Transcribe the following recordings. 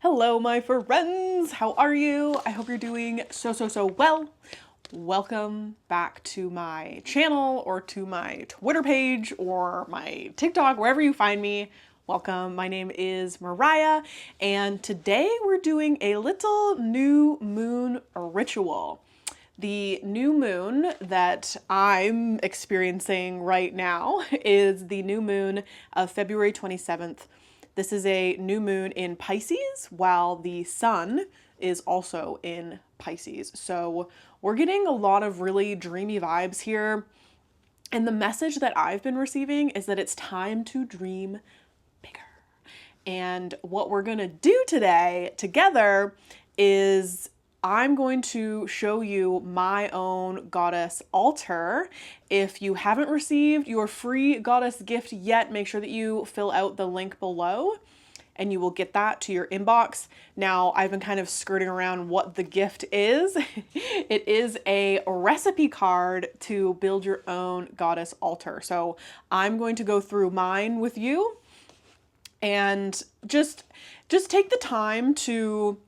Hello, my friends. How are you? I hope you're doing so well. Welcome back to my channel or to my Twitter page or my TikTok, wherever you find me. Welcome. My name is Mariah, and today we're doing a little new moon ritual. The new moon that I'm experiencing right now is the new moon of February 27th. This is a new moon in Pisces, while the sun is also in Pisces. So we're getting a lot of really dreamy vibes here. And the message that I've been receiving is that it's time to dream bigger. And what we're going to do today together is I'm going to show you my own goddess altar. If you haven't received your free goddess gift yet, make sure that you fill out the link below and you will get that to your inbox. Now, I've been kind of skirting around what the gift is. It is a recipe card to build your own goddess altar. So I'm going to go through mine with you and just take the time to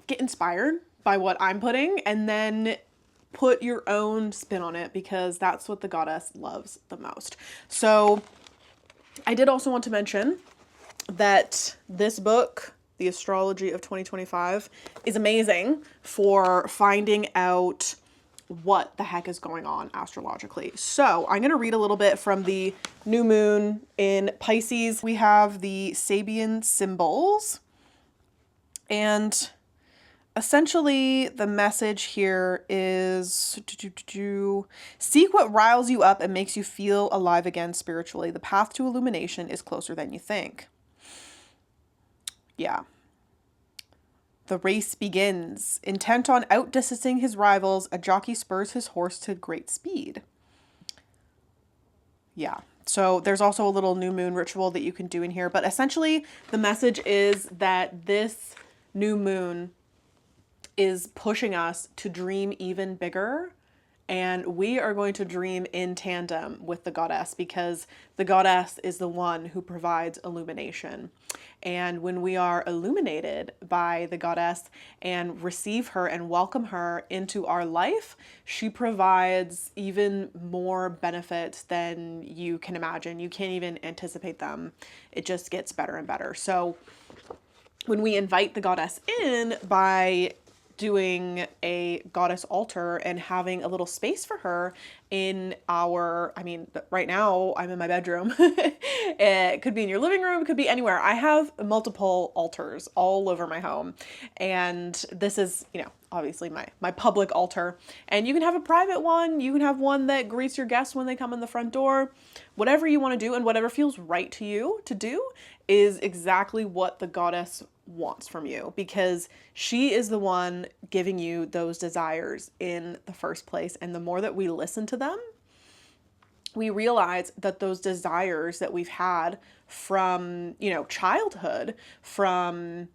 get inspired by what I'm putting and then put your own spin on it, because that's what the goddess loves the most. So I did also want to mention that this book, The Astrology of 2025, is amazing for finding out what the heck is going on astrologically. So I'm going to read a little bit from the new moon in Pisces. We have the Sabian symbols, and essentially the message here is seek what riles you up and makes you feel alive again spiritually. The path to illumination is closer than you think. Yeah. The race begins. Intent on outdistancing his rivals, a jockey spurs his horse to great speed. Yeah. So there's also a little new moon ritual that you can do in here. But essentially, the message is that this new moon is pushing us to dream even bigger. And we are going to dream in tandem with the goddess, because the goddess is the one who provides illumination. And when we are illuminated by the goddess and receive her and welcome her into our life, she provides even more benefits than you can imagine. You can't even anticipate them. It just gets better and better. So when we invite the goddess in by doing a goddess altar and having a little space for her in our, right now I'm in my bedroom. It could be in your living room, it could be anywhere. I have multiple altars all over my home. And this is, obviously my public altar. And you can have a private one. You can have one that greets your guests when they come in the front door. Whatever you want to do and whatever feels right to you to do is exactly what the goddess wants from you, because she is the one giving you those desires in the first place. And the more that we listen to them, we realize that those desires that we've had from, childhood, from,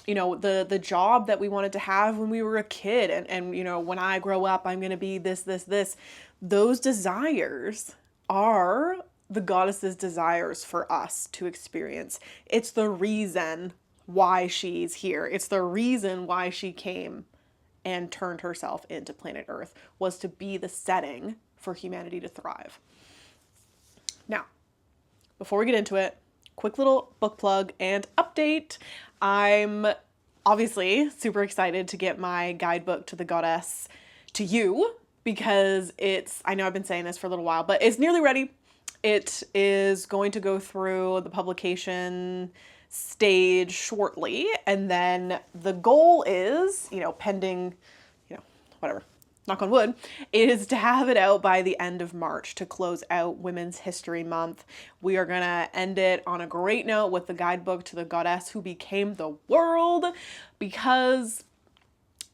the job that we wanted to have when we were a kid, and when I grow up, I'm going to be this, those desires are the goddess's desires for us to experience. It's the reason why she's here. It's the reason why she came and turned herself into planet Earth, was to be the setting for humanity to thrive. Now, before we get into it, quick little book plug and update. I'm obviously super excited to get my guidebook to the goddess to you, because I know I've been saying this for a little while, but it's nearly ready. It is going to go through the publication stage shortly, and then the goal is, pending, whatever, knock on wood, is to have it out by the end of March to close out Women's History Month. We are gonna end it on a great note with the guidebook to the goddess who became the world, because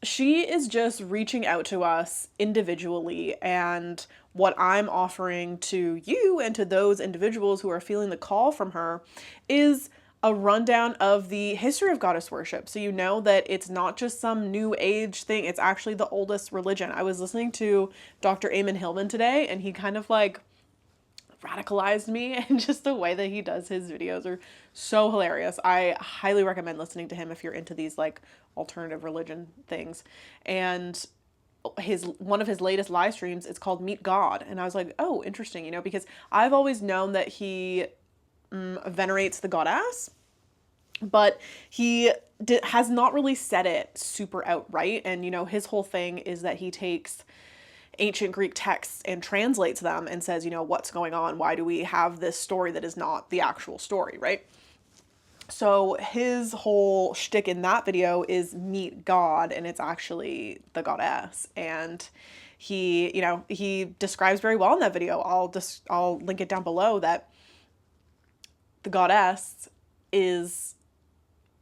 she is just reaching out to us individually. And what I'm offering to you and to those individuals who are feeling the call from her is a rundown of the history of goddess worship. So you know that it's not just some new age thing. It's actually the oldest religion. I was listening to Dr. Eamon Hillman today, and he kind of radicalized me, and just the way that he does his videos are so hilarious. I highly recommend listening to him if you're into these like alternative religion things. And one of his latest live streams, it's called Meet God, and I was like, oh, interesting, because I've always known that he venerates the goddess, but he has not really said it super outright. And his whole thing is that he takes ancient Greek texts and translates them and says, what's going on? Why do we have this story that is not the actual story, right? So his whole shtick in that video is meet God, and it's actually the goddess. And he describes very well in that video. I'll link it down below, that the goddess is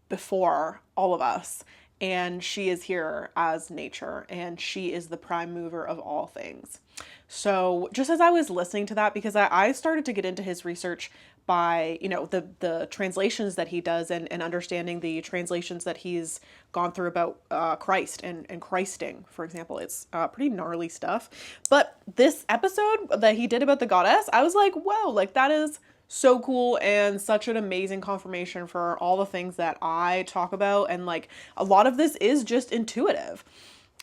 before all of us, and she is here as nature, and she is the prime mover of all things. So just as I was listening to that, because I started to get into his research by, the translations that he does, and understanding the translations that he's gone through about Christ and Christing, for example. It's pretty gnarly stuff. But this episode that he did about the goddess, I was like, whoa, like that is so cool, and such an amazing confirmation for all the things that I talk about. And like a lot of this is just intuitive.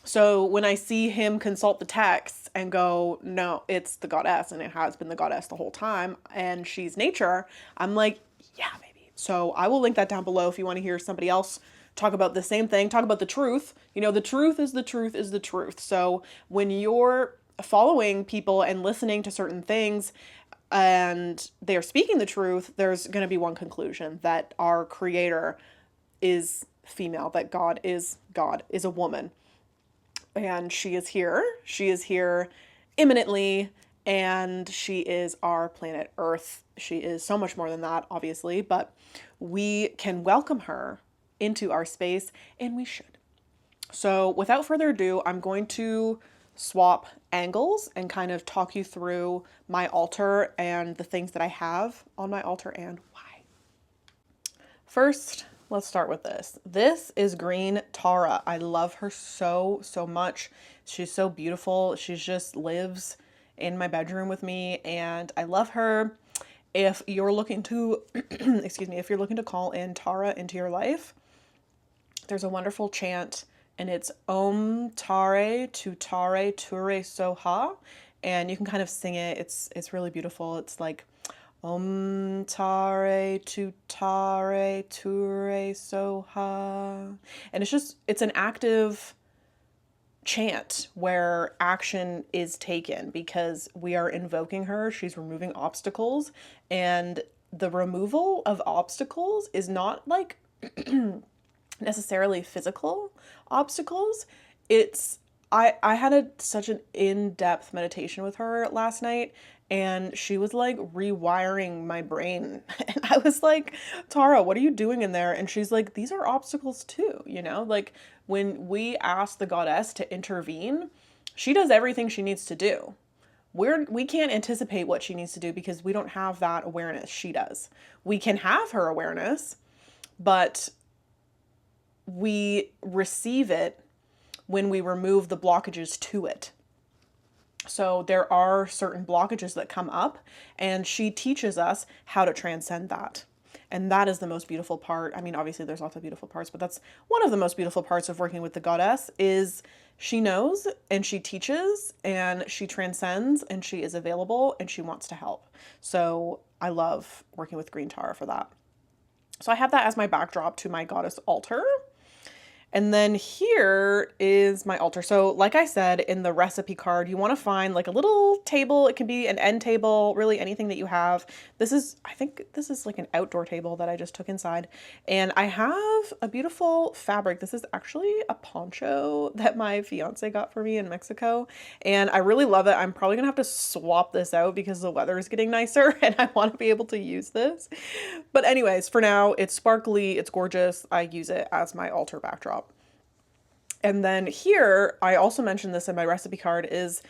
So when I see him consult the texts and go, no, it's the goddess, and it has been the goddess the whole time, and she's nature, I'm like, yeah, baby. So I will link that down below if you want to hear somebody else talk about the same thing, talk about the truth. The truth is the truth is the truth. So when you're following people and listening to certain things, and they are speaking the truth, there's going to be one conclusion: that our creator is female, that God is a woman. And she is here imminently, and she is our planet Earth. She is so much more than that, obviously, but we can welcome her into our space, and we should. So without further ado, I'm going to swap angles and kind of talk you through my altar and the things that I have on my altar and why. First, let's start with this. This is green Tara. I love her so, so much. She's so beautiful. She just lives in my bedroom with me, and I love her. If you're looking to, if you're looking to call in Tara into your life, there's a wonderful chant, and it's Om Tare Tu Tare Ture Soha, and you can kind of sing it. It's really beautiful. It's like Om Tare Tu Tare Ture Soha, and it's an active chant where action is taken because we are invoking her. She's removing obstacles, and the removal of obstacles is not like necessarily physical obstacles. I had such an in-depth meditation with her last night, and she was like rewiring my brain. And I was like, Tara, what are you doing in there? And she's like, these are obstacles too, like when we ask the goddess to intervene, she does everything she needs to do. We can't anticipate what she needs to do because we don't have that awareness. She does. We can have her awareness, but we receive it when we remove the blockages to it. So there are certain blockages that come up, and she teaches us how to transcend that. And that is the most beautiful part. I mean, obviously there's lots of beautiful parts, but that's one of the most beautiful parts of working with the goddess is she knows, and she teaches, and she transcends, and she is available, and she wants to help. So I love working with green Tara for that. So I have that as my backdrop to my goddess altar. And then here is my altar. So like I said, in the recipe card, you want to find like a little table. It can be an end table, really anything that you have. I think this is like an outdoor table that I just took inside. And I have a beautiful fabric. This is actually a poncho that my fiance got for me in Mexico. And I really love it. I'm probably gonna have to swap this out because the weather is getting nicer and I want to be able to use this. But anyways, for now, it's sparkly, it's gorgeous. I use it as my altar backdrop. And then here, I also mentioned this in my recipe card, is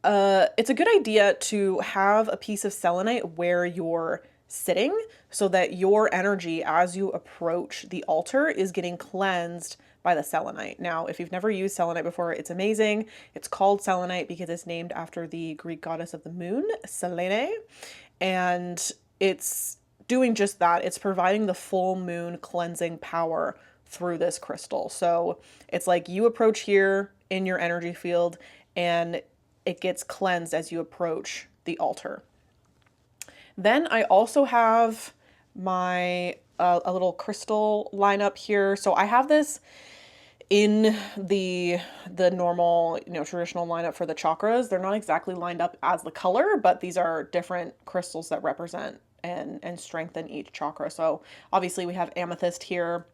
it's a good idea to have a piece of selenite where your sitting so that your energy as you approach the altar is getting cleansed by the selenite. Now, if you've never used selenite before, it's amazing. It's called selenite because it's named after the Greek goddess of the moon, Selene, and it's doing just that. It's providing the full moon cleansing power through this crystal. So it's like you approach here in your energy field and it gets cleansed as you approach the altar. Then I also have my a little crystal lineup here. So I have this in the normal, traditional lineup for the chakras. They're not exactly lined up as the color, but these are different crystals that represent and strengthen each chakra. So obviously we have amethyst here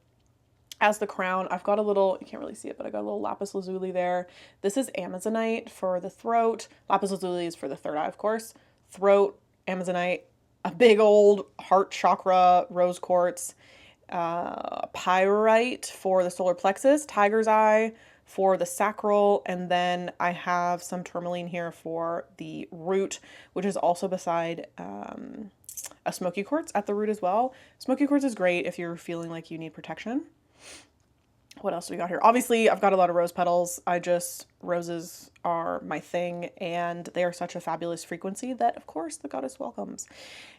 as the crown. I've got a little, you can't really see it, but I got a little lapis lazuli there. This is amazonite for the throat. Lapis lazuli is for the third eye, of course. Throat, amazonite, a big old heart chakra, rose quartz, pyrite for the solar plexus, tiger's eye for the sacral, and then I have some tourmaline here for the root, which is also beside a smoky quartz at the root as well. Smoky quartz is great if you're feeling like you need protection. What else do we got here? Obviously, I've got a lot of rose petals. Roses are my thing, and they are such a fabulous frequency that, of course, the goddess welcomes.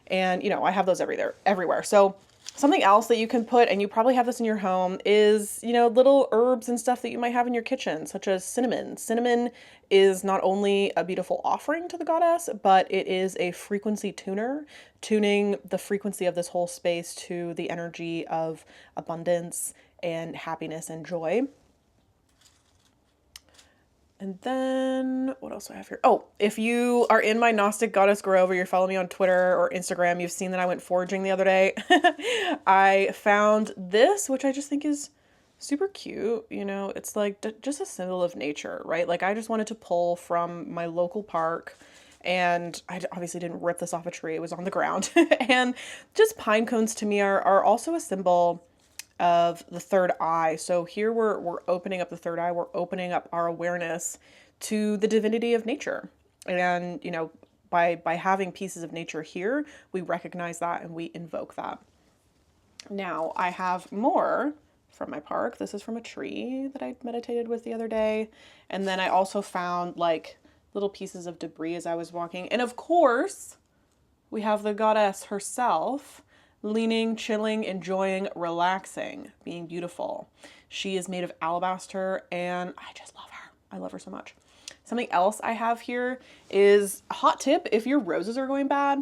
And, I have those everywhere. So something else that you can put, and you probably have this in your home, is, little herbs and stuff that you might have in your kitchen, such as cinnamon. Cinnamon is not only a beautiful offering to the goddess, but it is a frequency tuner, tuning the frequency of this whole space to the energy of abundance and happiness and joy. And then what else do I have here? Oh, if you are in my Gnostic Goddess Grove or you're following me on Twitter or Instagram, you've seen that I went foraging the other day. I found this, which I just think is super cute. It's like just a symbol of nature, right? Like I just wanted to pull from my local park, and I obviously didn't rip this off a tree. It was on the ground. And just pine cones to me are also a symbol of the third eye. So here we're opening up the third eye. We're opening up our awareness to the divinity of nature. And, by having pieces of nature here, we recognize that and we invoke that. Now I have more from my park. This is from a tree that I meditated with the other day. And then I also found like little pieces of debris as I was walking. And of course, we have the goddess herself, leaning, chilling, enjoying, relaxing, being beautiful. She is made of alabaster, and I just love her. I love her so much. Something else I have here is a hot tip. If your roses are going bad,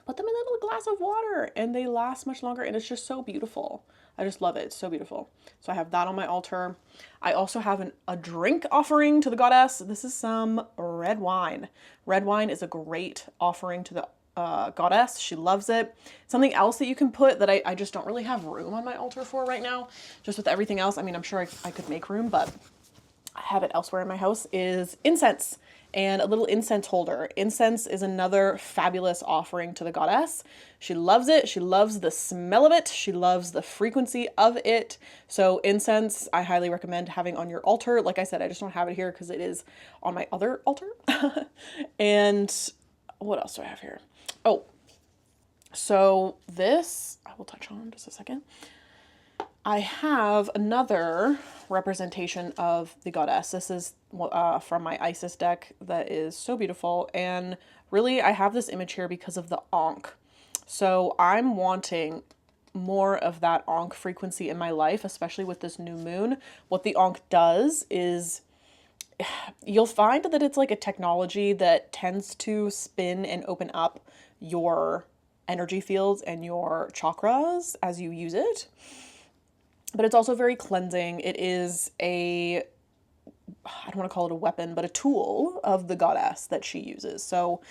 put them in a little glass of water and they last much longer, and it's just so beautiful. I just love it. It's so beautiful. So I have that on my altar. I also have a drink offering to the goddess. This is some red wine. Red wine is a great offering to the goddess. She loves it. Something else that you can put that I just don't really have room on my altar for right now, just with everything else. I mean, I'm sure I could make room, but I have it elsewhere in my house, is incense and a little incense holder. Incense is another fabulous offering to the goddess. She loves it. She loves the smell of it. She loves the frequency of it. So incense, I highly recommend having on your altar. Like I said, I just don't have it here because it is on my other altar. And what else do I have here? Oh, so this I will touch on just a second. I have another representation of the goddess. This is from my Isis deck that is so beautiful. And really, I have this image here because of the Ankh. So I'm wanting more of that Ankh frequency in my life, especially with this new moon. What the Ankh does is you'll find that it's like a technology that tends to spin and open up your energy fields and your chakras as you use it. But it's also very cleansing. It is I don't want to call it a weapon, but a tool of the goddess that she uses. So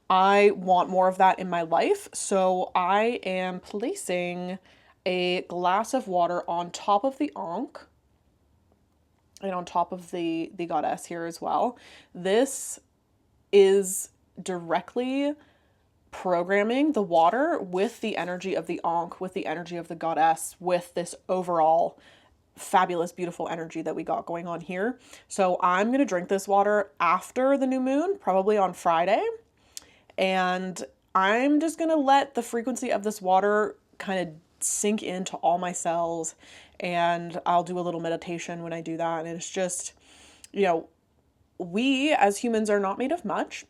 I want more of that in my life. So I am placing a glass of water on top of the Ankh and on top of the goddess here as well. This is directly programming the water with the energy of the Ankh, with the energy of the goddess, with this overall fabulous, beautiful energy that we got going on here. So I'm going to drink this water after the new moon, probably on Friday. And I'm just going to let the frequency of this water kind of sink into all my cells, and I'll do a little meditation when I do that. And it's just, you know, we as humans are not made of much.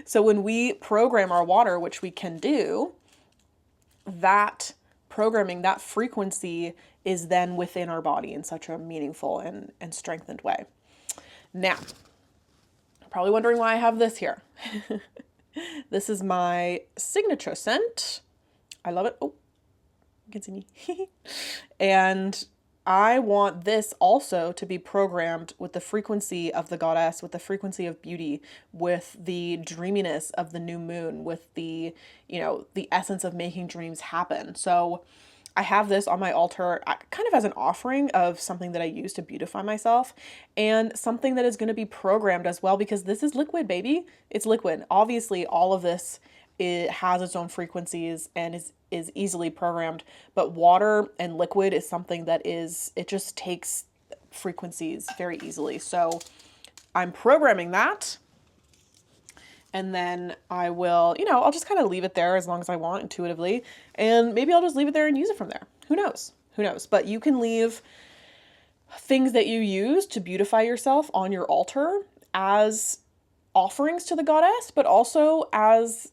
So when we program our water, which we can do, that programming, that frequency is then within our body in such a meaningful and strengthened way. Now, probably wondering why I have this here. This is my signature scent. I love it. Oh, you can see me. And I want this also to be programmed with the frequency of the goddess, with the frequency of beauty, with the dreaminess of the new moon, with the, you know, the essence of making dreams happen. So I have this on my altar kind of as an offering of something that I use to beautify myself, and something that is going to be programmed as well, because this is liquid, baby. It's liquid. Obviously, all of this, it has its own frequencies and is easily programmed, but water and liquid is something that it just takes frequencies very easily. So I'm programming that. And then I will, you know, I'll just kind of leave it there as long as I want intuitively. And maybe I'll just leave it there and use it from there. Who knows? Who knows? But you can leave things that you use to beautify yourself on your altar as offerings to the goddess, but also as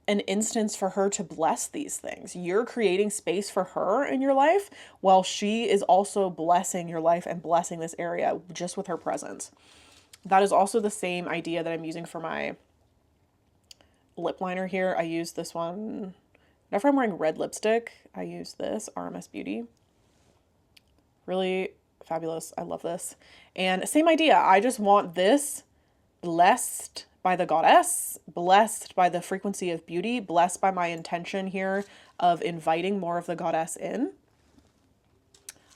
an instance for her to bless these things. You're creating space for her in your life while she is also blessing your life and blessing this area just with her presence. That is also the same idea that I'm using for my lip liner here. I use this one whenever I'm wearing red lipstick. I use this RMS Beauty. Really fabulous. I love this. And same idea. I just want this blessed by the goddess, blessed by the frequency of beauty, blessed by my intention here of inviting more of the goddess in.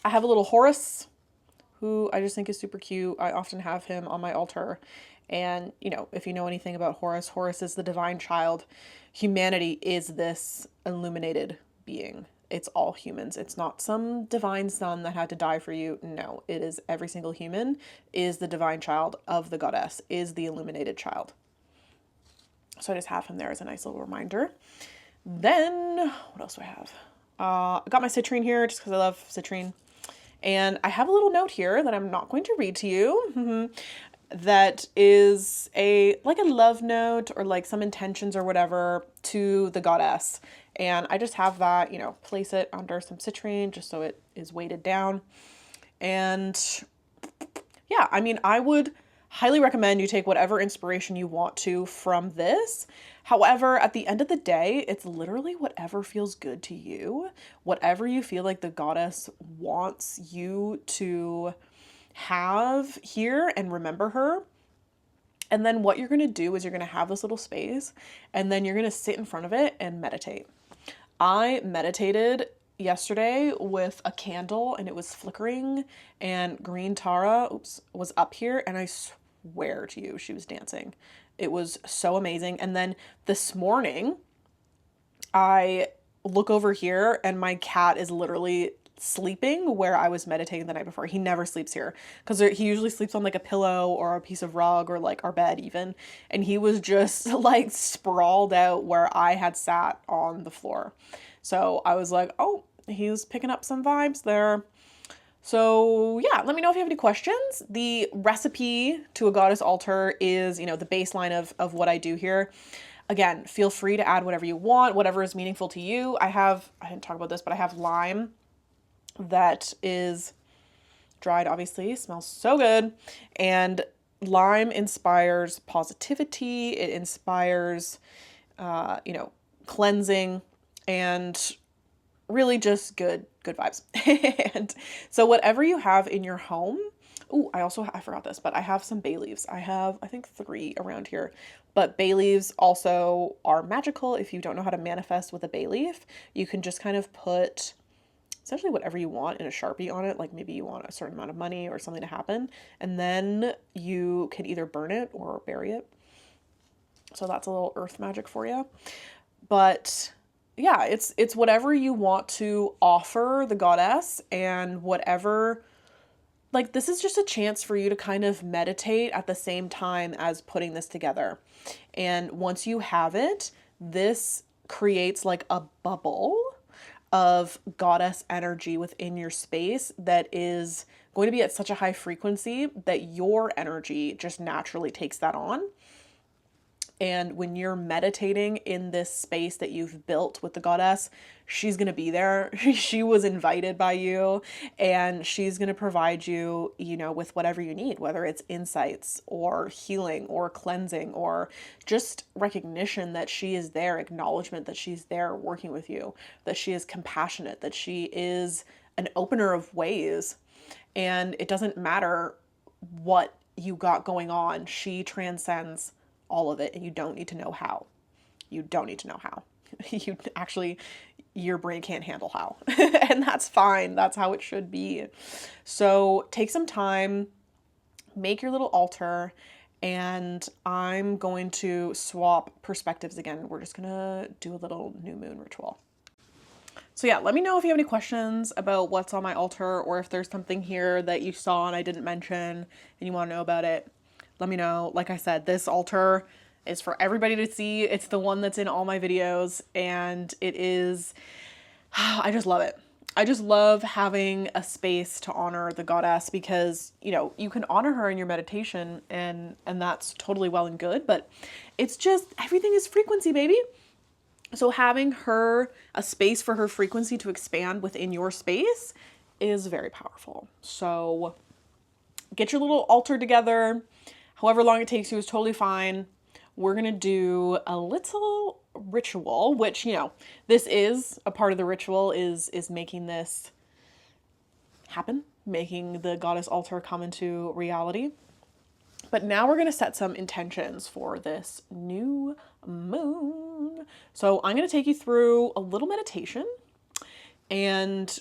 I have a little Horus who I just think is super cute. I often have him on my altar. And, you know, if you know anything about Horus, Horus is the divine child. Humanity is this illuminated being. It's all humans. It's not some divine son that had to die for you. No, it is every single human is the divine child of the goddess, is the illuminated child. So I just have him there as a nice little reminder. Then, what else do I have? I got my citrine here just because I love citrine. And I have a little note here that I'm not going to read to you. That is like a love note or like some intentions or whatever to the goddess. And I just have that, you know, place it under some citrine just so it is weighted down. And yeah, I mean, I would highly recommend you take whatever inspiration you want to from this. However, at the end of the day, it's literally whatever feels good to you, whatever you feel like the goddess wants you to have here and remember her. And then what you're going to do is you're going to have this little space and then you're going to sit in front of it and meditate. I meditated yesterday with a candle and it was flickering, and Green Tara, was up here, and I swear to you, she was dancing. It was so amazing. And then this morning I look over here and my cat is literally sleeping where I was meditating the night before. He never sleeps here because he usually sleeps on like a pillow or a piece of rug or like our bed even. And he was just like sprawled out where I had sat on the floor. So I was like, oh, he's picking up some vibes there. So yeah, let me know if you have any questions. The recipe to a goddess altar is, you know, the baseline of what I do here. Again, feel free to add whatever you want, whatever is meaningful to you. I didn't talk about this, but I have lime that is dried, obviously, smells so good. And lime inspires positivity. It inspires, you know, cleansing and really just good vibes. And so whatever you have in your home. Oh, I forgot this, but I have some bay leaves. I have, I think 3 around here, but bay leaves also are magical. If you don't know how to manifest with a bay leaf, you can just kind of put essentially whatever you want in a Sharpie on it. Like maybe you want a certain amount of money or something to happen, and then you can either burn it or bury it. So that's a little earth magic for you. But yeah, it's whatever you want to offer the goddess, and whatever, like, this is just a chance for you to kind of meditate at the same time as putting this together. And once you have it, this creates like a bubble of goddess energy within your space that is going to be at such a high frequency that your energy just naturally takes that on. And when you're meditating in this space that you've built with the goddess, she's going to be there. She was invited by you, and she's going to provide you, with whatever you need, whether it's insights or healing or cleansing or just recognition that she is there, acknowledgement that she's there working with you, that she is compassionate, that she is an opener of ways. And it doesn't matter what you got going on. She transcends all of it, and you don't need to know how. You don't need to know how. You actually, your brain can't handle how. And that's fine. That's how it should be. So take some time, make your little altar, and I'm going to swap perspectives again. We're just gonna do a little new moon ritual. So yeah, let me know if you have any questions about what's on my altar, or if there's something here that you saw and I didn't mention and you want to know about it. Let me know. Like I said, this altar is for everybody to see. It's the one that's in all my videos, and it is, I just love it. I just love having a space to honor the goddess, because, you can honor her in your meditation, and that's totally well and good, but it's just, everything is frequency, baby. So having her, a space for her frequency to expand within your space is very powerful. So get your little altar together. However long it takes you is totally fine. We're going to do a little ritual, which, this is a part of the ritual, is making this happen, making the goddess altar come into reality. But now we're going to set some intentions for this new moon. So I'm going to take you through a little meditation, and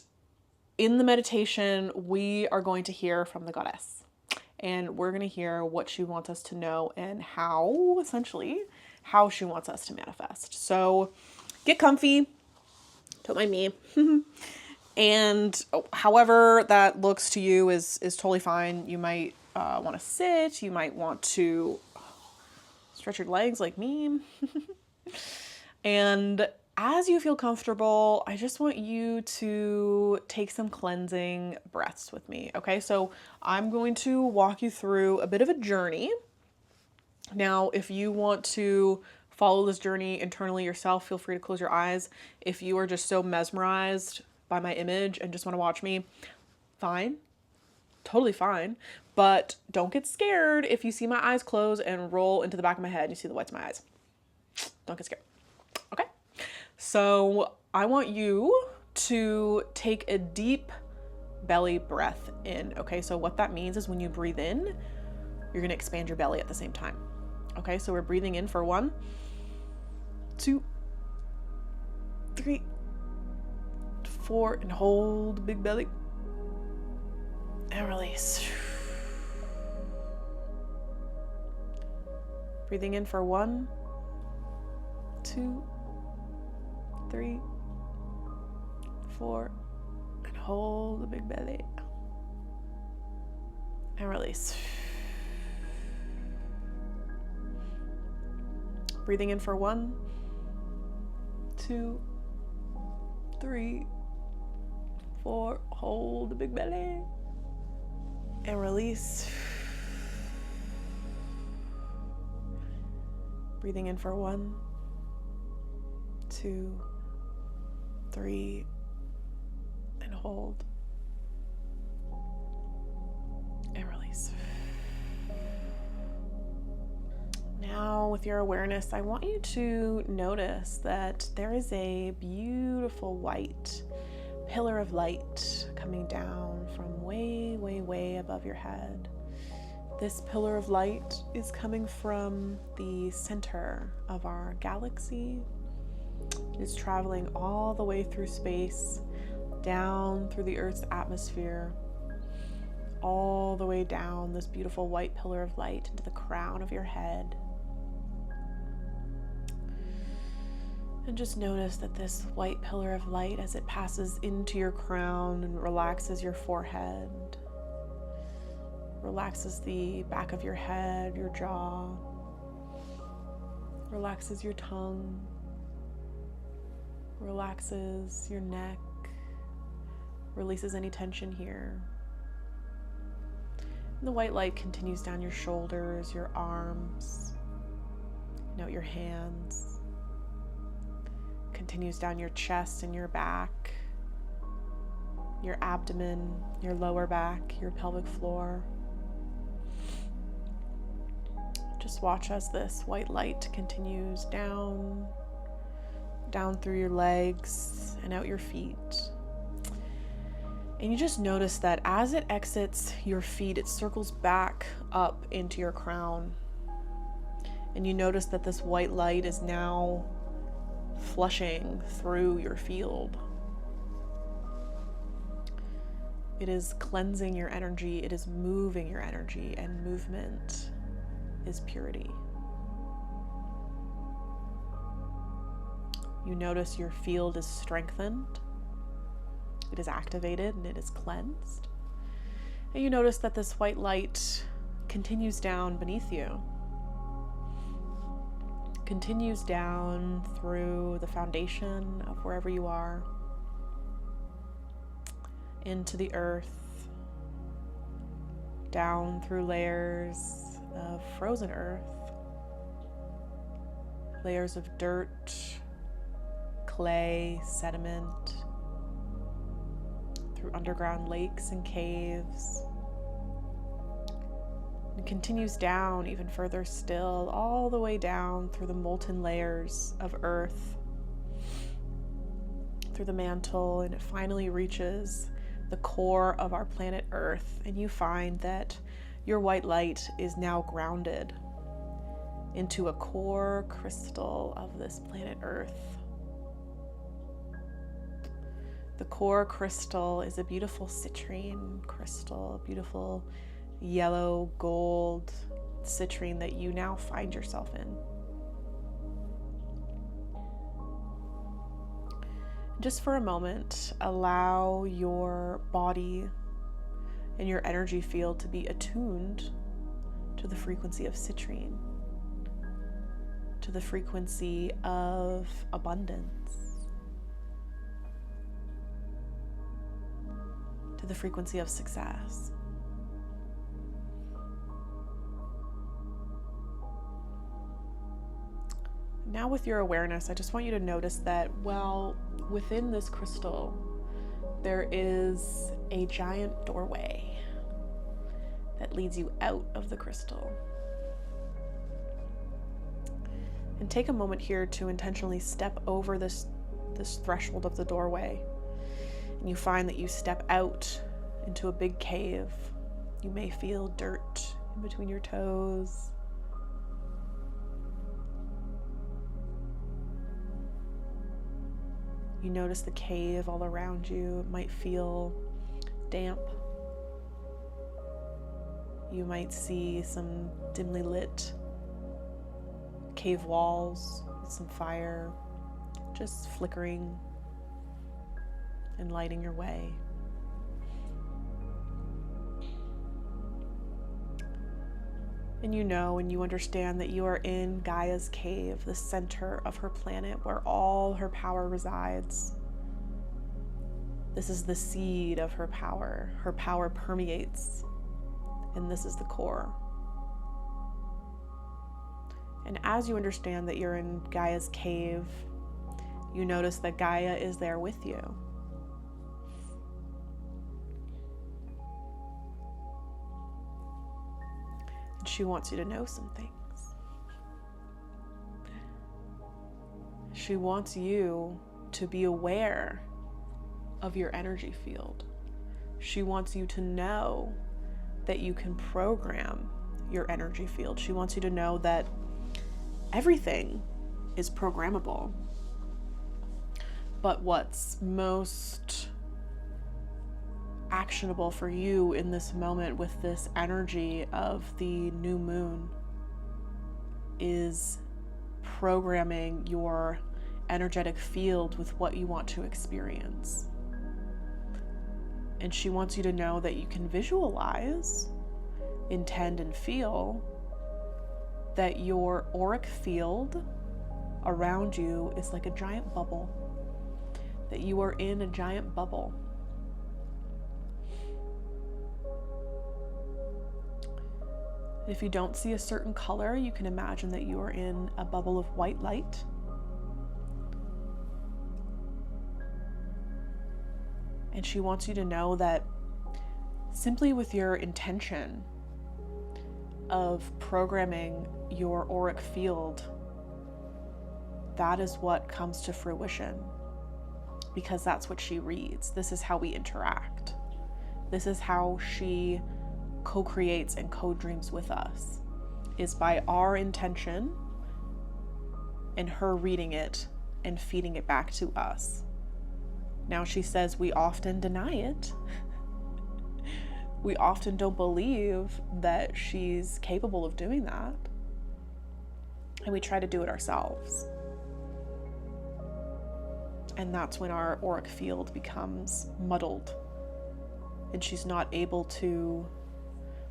in the meditation, we are going to hear from the goddess. And we're going to hear what she wants us to know and how she wants us to manifest. So get comfy. Don't mind me. And however that looks to you is totally fine. You might want to sit. You might want to stretch your legs like me. And as you feel comfortable, I just want you to take some cleansing breaths with me. Okay, so I'm going to walk you through a bit of a journey. Now, if you want to follow this journey internally yourself, feel free to close your eyes. If you are just so mesmerized by my image and just want to watch me, fine, totally fine. But don't get scared if you see my eyes close and roll into the back of my head and you see the whites of my eyes. Don't get scared. Okay. So I want you to take a deep belly breath in. Okay. So what that means is when you breathe in, you're going to expand your belly at the same time. Okay. So we're breathing in for 1, 2, 3, 4, and hold the big belly and release. Breathing in for 1, 2, 3, 4, and hold the big belly and release. Breathing in for 1, 2, 3, 4, hold the big belly and release. Breathing in for 1, 2, 3, and hold and release. Now, with your awareness, I want you to notice that there is a beautiful white pillar of light coming down from way, way, way above your head. This pillar of light is coming from the center of our galaxy. It's traveling all the way through space, down through the Earth's atmosphere, all the way down this beautiful white pillar of light into the crown of your head. And just notice that this white pillar of light, as it passes into your crown and relaxes your forehead, relaxes the back of your head, your jaw, relaxes your tongue, relaxes your neck, releases any tension here. And the white light continues down your shoulders, your arms, out your hands, continues down your chest and your back, your abdomen, your lower back, your pelvic floor. Just watch as this white light continues down through your legs and out your feet. And you just notice that as it exits your feet, it circles back up into your crown. And you notice that this white light is now flushing through your field. It is cleansing your energy, it is moving your energy, and movement is purity. You notice your field is strengthened, it is activated, and it is cleansed. And you notice that this white light continues down beneath you, continues down through the foundation of wherever you are, into the earth, down through layers of frozen earth, layers of dirt, clay, sediment, through underground lakes and caves. It continues down even further still, all the way down through the molten layers of earth, through the mantle, and it finally reaches the core of our planet Earth. And you find that your white light is now grounded into a core crystal of this planet Earth. The core crystal is a beautiful citrine crystal, a beautiful yellow gold citrine that you now find yourself in. Just for a moment, allow your body and your energy field to be attuned to the frequency of citrine, to the frequency of abundance, to the frequency of success. Now with your awareness, I just want you to notice that, well, within this crystal, there is a giant doorway that leads you out of the crystal. And take a moment here to intentionally step over this threshold of the doorway. And you find that you step out into a big cave. You may feel dirt in between your toes. You notice the cave all around you. It might feel damp. You might see some dimly lit cave walls with some fire just flickering and lighting your way. And you know and you understand that you are in Gaia's cave, the center of her planet where all her power resides. This is the seed of her power. Her power permeates, and this is the core. And as you understand that you're in Gaia's cave, you notice that Gaia is there with you. She wants you to know some things. She wants you to be aware of your energy field. She wants you to know that you can program your energy field. She wants you to know that everything is programmable. But what's most actionable for you in this moment with this energy of the new moon is programming your energetic field with what you want to experience. And she wants you to know that you can visualize, intend, and feel that your auric field around you is like a giant bubble. that you are in a giant bubble. If you don't see a certain color, you can imagine that you are in a bubble of white light. And she wants you to know that simply with your intention of programming your auric field, that is what comes to fruition, because that's what she reads. This is how we interact. This is how she co-creates and co-dreams with us, is by our intention and her reading it and feeding it back to us. Now, she says we often deny it. We often don't believe that she's capable of doing that. And we try to do it ourselves. And that's when our auric field becomes muddled. And she's not able to,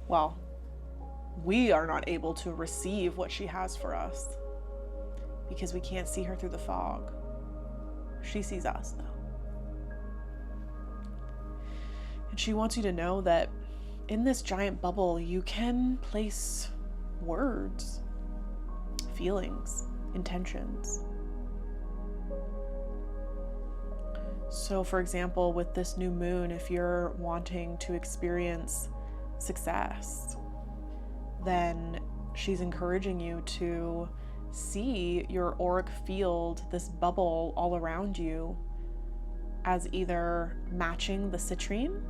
well, we are not able to receive what she has for us because we can't see her through the fog. She sees us, though. And she wants you to know that in this giant bubble, you can place words, feelings, intentions. So, for example, with this new moon, if you're wanting to experience success, then she's encouraging you to see your auric field, this bubble all around you, as either matching the citrine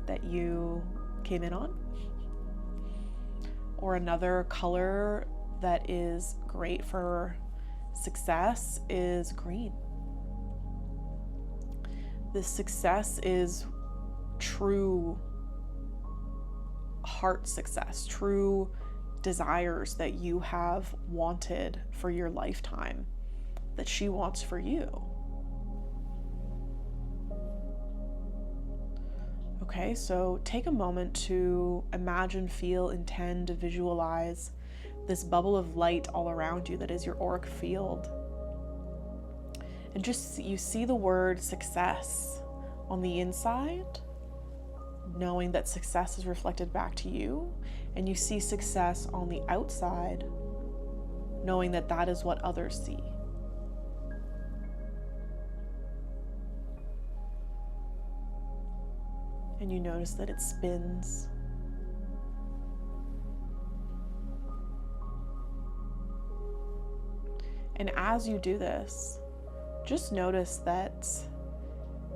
that you came in on, or another color that is great for success is green. This success is true heart success, true desires that you have wanted for your lifetime, that she wants for you. Okay, so take a moment to imagine, feel, intend, visualize this bubble of light all around you that is your auric field. And just you see the word success on the inside, knowing that success is reflected back to you, and you see success on the outside, knowing that that is what others see. And you notice that it spins. And as you do this, just notice that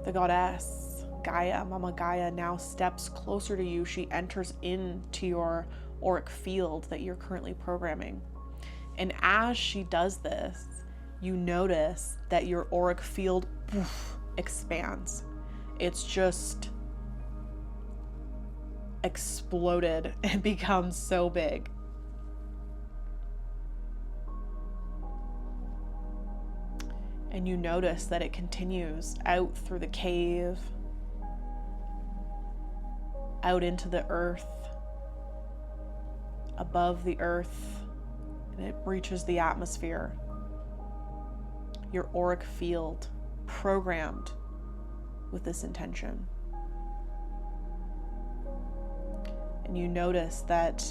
the goddess Gaia, Mama Gaia, now steps closer to you. She enters into your auric field that you're currently programming. And as she does this, you notice that your auric field expands. It's just exploded and becomes so big. And you notice that it continues out through the cave, out into the earth, above the earth, and it reaches the atmosphere. Your auric field programmed with this intention. And you notice that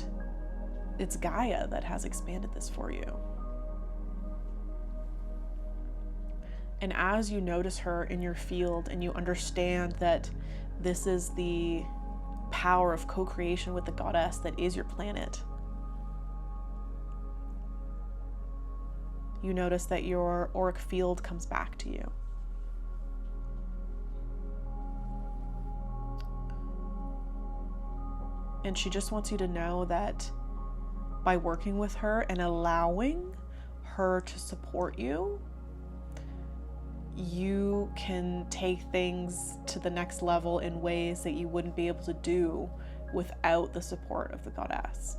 it's Gaia that has expanded this for you. And as you notice her in your field and you understand that this is the power of co-creation with the goddess that is your planet, you notice that your auric field comes back to you. And she just wants you to know that by working with her and allowing her to support you, you can take things to the next level in ways that you wouldn't be able to do without the support of the goddess.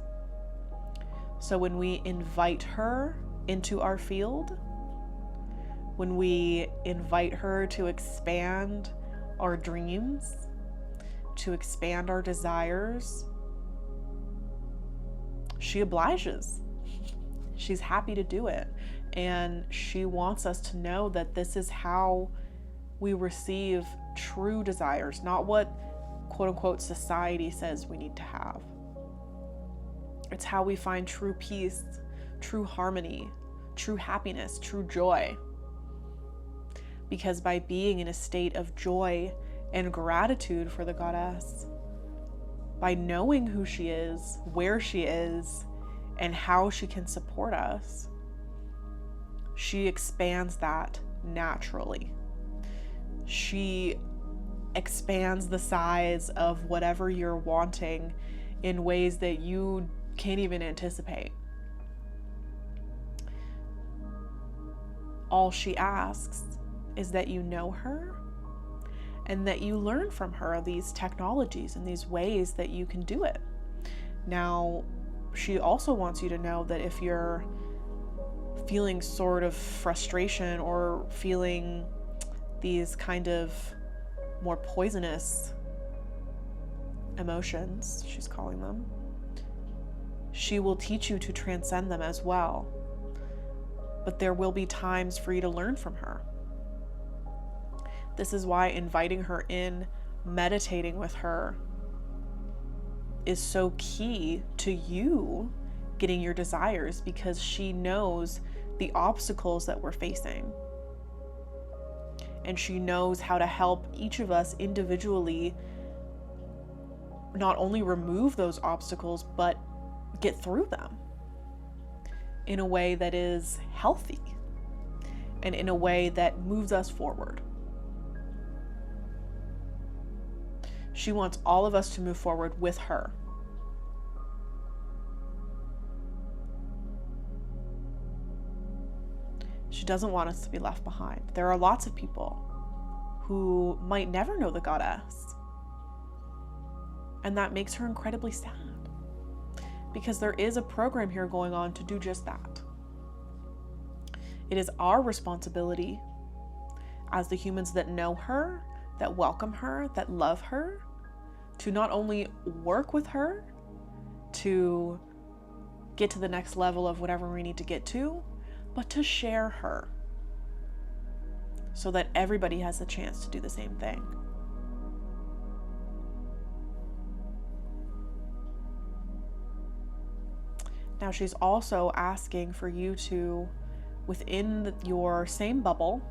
So when we invite her into our field, when we invite her to expand our dreams, to expand our desires, she obliges. She's happy to do it. And she wants us to know that this is how we receive true desires, not what quote unquote society says we need to have. It's how we find true peace, true harmony, true happiness, true joy. Because by being in a state of joy and gratitude for the goddess, by knowing who she is, where she is, and how she can support us, she expands that naturally. She expands the size of whatever you're wanting in ways that you can't even anticipate. All she asks is that you know her and that you learn from her these technologies and these ways that you can do it. Now, she also wants you to know that if you're feeling sort of frustration or feeling these kind of more poisonous emotions, she's calling them, she will teach you to transcend them as well. But there will be times for you to learn from her. This is why inviting her in, meditating with her, is so key to you getting your desires, because she knows the obstacles that we're facing. And she knows how to help each of us individually not only remove those obstacles, but get through them in a way that is healthy and in a way that moves us forward. She wants all of us to move forward with her. She doesn't want us to be left behind. There are lots of people who might never know the goddess, and that makes her incredibly sad, because there is a program here going on to do just that. It is our responsibility as the humans that know her, that welcome her, that love her, to not only work with her to get to the next level of whatever we need to get to, but to share her so that everybody has the chance to do the same thing. Now, she's also asking for you to, within your same bubble,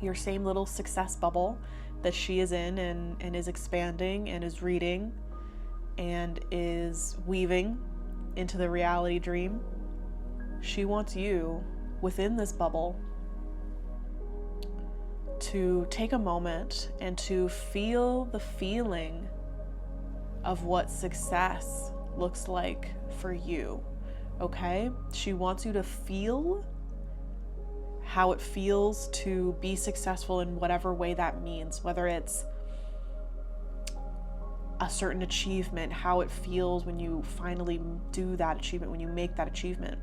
your same little success bubble that she is in and is expanding and is reading and is weaving into the reality dream, she wants you within this bubble to take a moment and to feel the feeling of what success looks like for you, okay? She wants you to feel how it feels to be successful in whatever way that means, whether it's a certain achievement, how it feels when you finally do that achievement, when you make that achievement,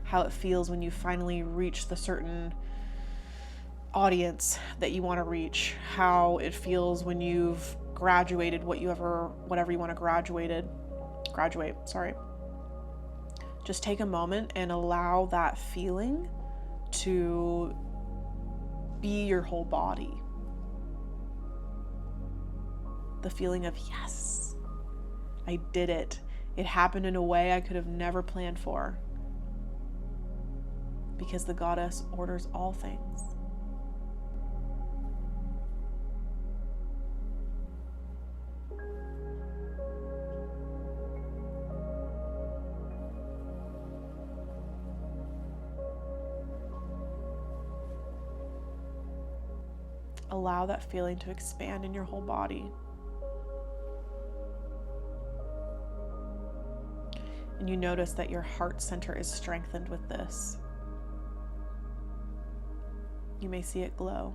how it feels when you finally reach the certain audience that you want to reach, how it feels when you've graduated whatever you want to graduate, sorry. Just take a moment and allow that feeling to be your whole body. The feeling of, yes, I did it. It happened in a way I could have never planned for. Because the goddess orders all things. Allow that feeling to expand in your whole body. And you notice that your heart center is strengthened with this. You may see it glow.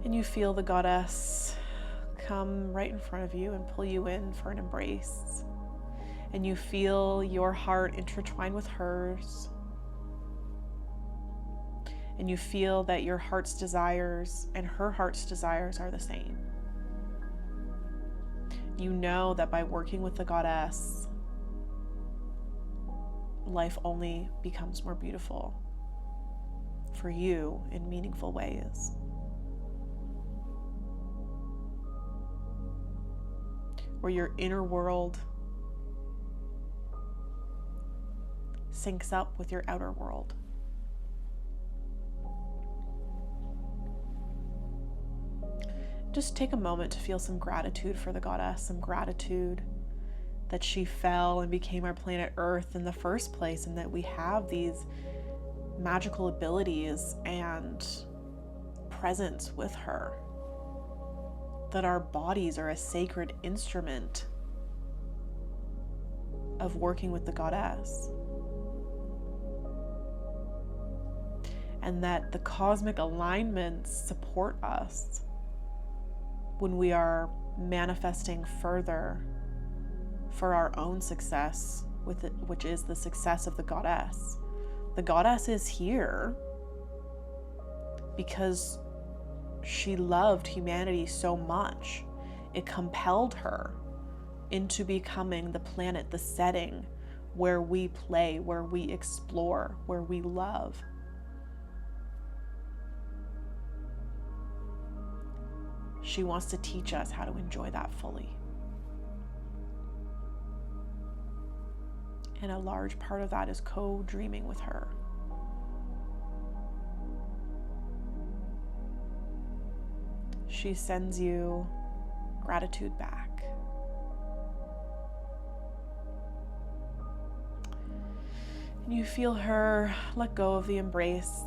And you feel the goddess come right in front of you and pull you in for an embrace. And you feel your heart intertwine with hers. And you feel that your heart's desires and her heart's desires are the same. You know that by working with the goddess, life only becomes more beautiful for you in meaningful ways. Where your inner world syncs up with your outer world. Just take a moment to feel some gratitude for the goddess, some gratitude that she fell and became our planet Earth in the first place, and that we have these magical abilities and presence with her. That our bodies are a sacred instrument of working with the goddess. And that the cosmic alignments support us when we are manifesting further for our own success, with it, which is the success of the goddess. The goddess is here because she loved humanity so much. It compelled her into becoming the planet, the setting where we play, where we explore, where we love. She wants to teach us how to enjoy that fully. And a large part of that is co-dreaming with her. She sends you gratitude back. And you feel her let go of the embrace.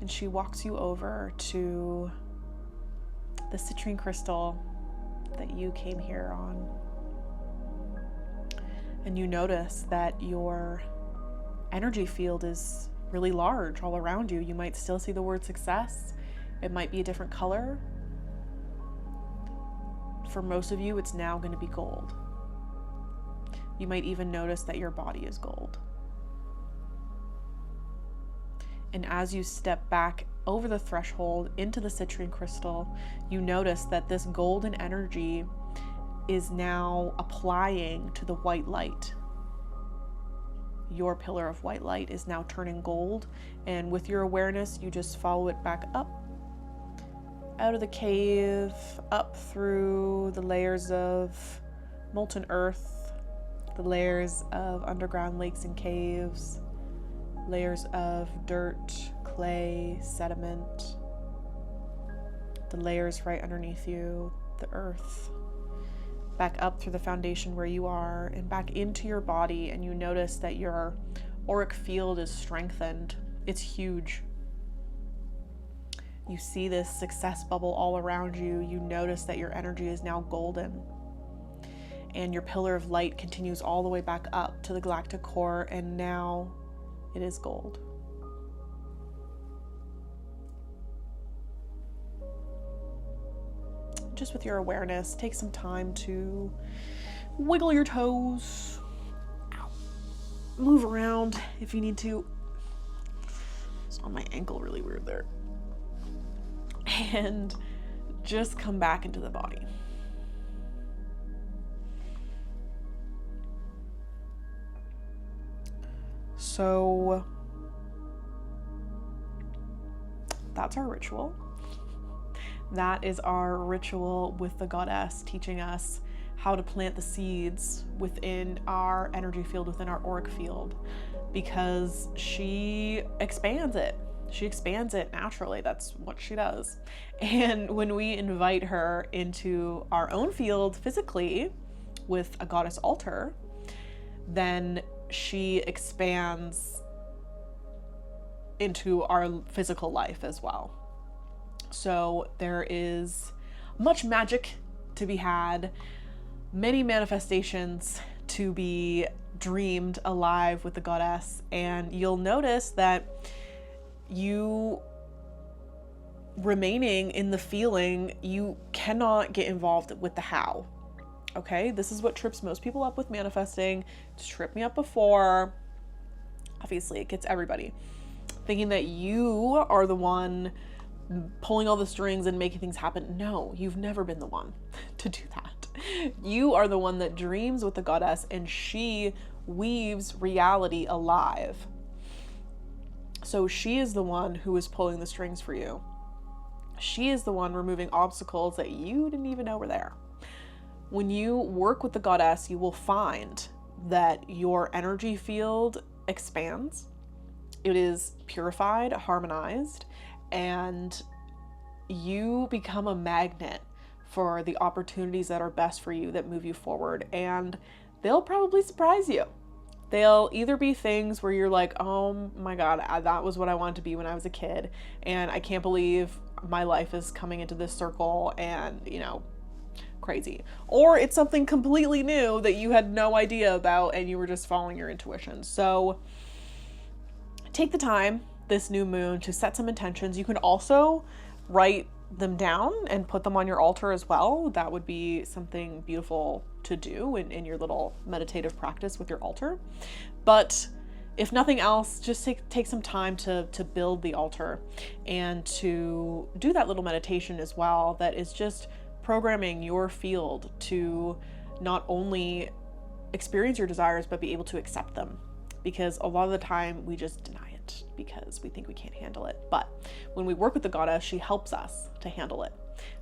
And she walks you over to the citrine crystal that you came here on. And you notice that your energy field is really large all around you. You might still see the word success. It might be a different color. For most of you, it's now going to be gold. You might even notice that your body is gold. And as you step back over the threshold into the citrine crystal, you notice that this golden energy is now applying to the white light. Your pillar of white light is now turning gold, and with your awareness, you just follow it back up, out of the cave, up through the layers of molten earth, the layers of underground lakes and caves, layers of dirt, clay, sediment, the layers right underneath you, the earth, back up through the foundation where you are, and back into your body, and you notice that your auric field is strengthened. It's huge. You see this success bubble all around you. You notice that your energy is now golden. And your pillar of light continues all the way back up to the galactic core, and now it is gold. Just with your awareness, take some time to wiggle your toes, move around if you need to. It's on my ankle really weird there. And just come back into the body. So that's our ritual. That is our ritual with the goddess, teaching us how to plant the seeds within our energy field, within our auric field, because she expands it. She expands it naturally. That's what she does. And when we invite her into our own field physically with a goddess altar, then she expands into our physical life as well. So there is much magic to be had, many manifestations to be dreamed alive with the goddess, and you'll notice that you remaining in the feeling, you cannot get involved with the how. Okay, this is what trips most people up with manifesting. It's tripped me up before. Obviously, it gets everybody thinking that you are the one pulling all the strings and making things happen. No, you've never been the one to do that. You are the one that dreams with the goddess, and she weaves reality alive. So she is the one who is pulling the strings for you. She is the one removing obstacles that you didn't even know were there. When you work with the goddess, you will find that your energy field expands. It is purified, harmonized, and you become a magnet for the opportunities that are best for you, that move you forward. And they'll probably surprise you. They'll either be things where you're like, oh my God, that was what I wanted to be when I was a kid, and I can't believe my life is coming into this circle, and crazy. Or it's something completely new that you had no idea about and you were just following your intuition. So take the time this new moon to set some intentions. You can also write them down and put them on your altar as well. That would be something beautiful to do in your little meditative practice with your altar. But if nothing else, just take some time to build the altar and to do that little meditation as well, that is just programming your field to not only experience your desires, but be able to accept them. Because a lot of the time we just deny it because we think we can't handle it. But when we work with the goddess, she helps us to handle it,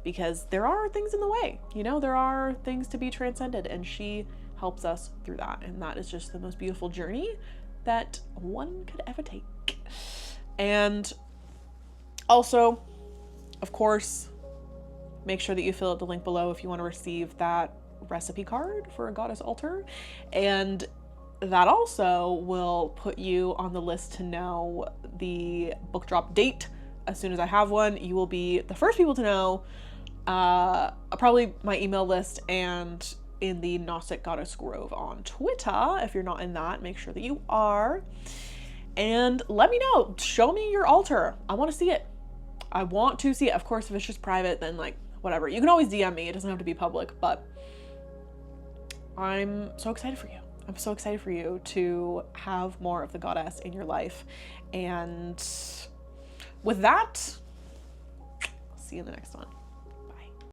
because there are things in the way, there are things to be transcended, and she helps us through that. And that is just the most beautiful journey that one could ever take. And also, of course, make sure that you fill out the link below if you want to receive that recipe card for a goddess altar. And that also will put you on the list to know the book drop date. As soon as I have one, you will be the first people to know, probably my email list and in the Gnostic Goddess Grove on Twitter. If you're not in that, make sure that you are. And let me know. Show me your altar. I want to see it. I want to see it. Of course, if it's just private, then whatever. You can always DM me. It doesn't have to be public, but I'm so excited for you. I'm so excited for you to have more of the goddess in your life. And with that, I'll see you in the next one.